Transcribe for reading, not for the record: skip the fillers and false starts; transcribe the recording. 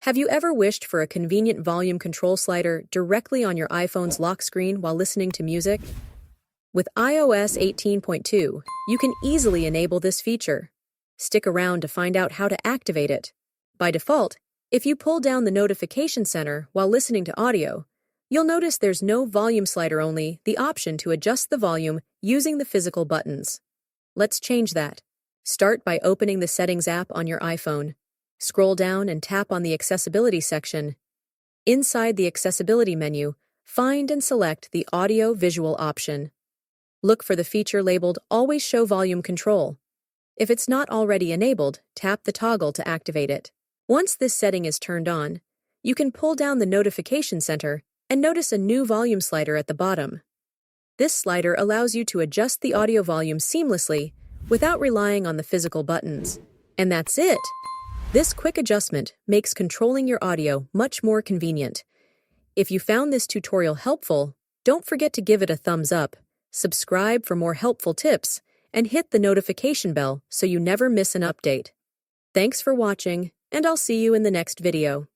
Have you ever wished for a convenient volume control slider directly on your iPhone's lock screen while listening to music? With iOS 18.2, you can easily enable this feature. Stick around to find out how to activate it. By default, if you pull down the notification center while listening to audio, you'll notice there's no volume slider, only the option to adjust the volume using the physical buttons. Let's change that. Start by opening the Settings app on your iPhone. Scroll down and tap on the Accessibility section. Inside the Accessibility menu, find and select the Audio-Visual option. Look for the feature labeled Always Show Volume Control. If it's not already enabled, tap the toggle to activate it. Once this setting is turned on, you can pull down the notification center and notice a new volume slider at the bottom. This slider allows you to adjust the audio volume seamlessly without relying on the physical buttons. And that's it! This quick adjustment makes controlling your audio much more convenient. If you found this tutorial helpful, don't forget to give it a thumbs up, subscribe for more helpful tips, and hit the notification bell so you never miss an update. Thanks for watching, and I'll see you in the next video.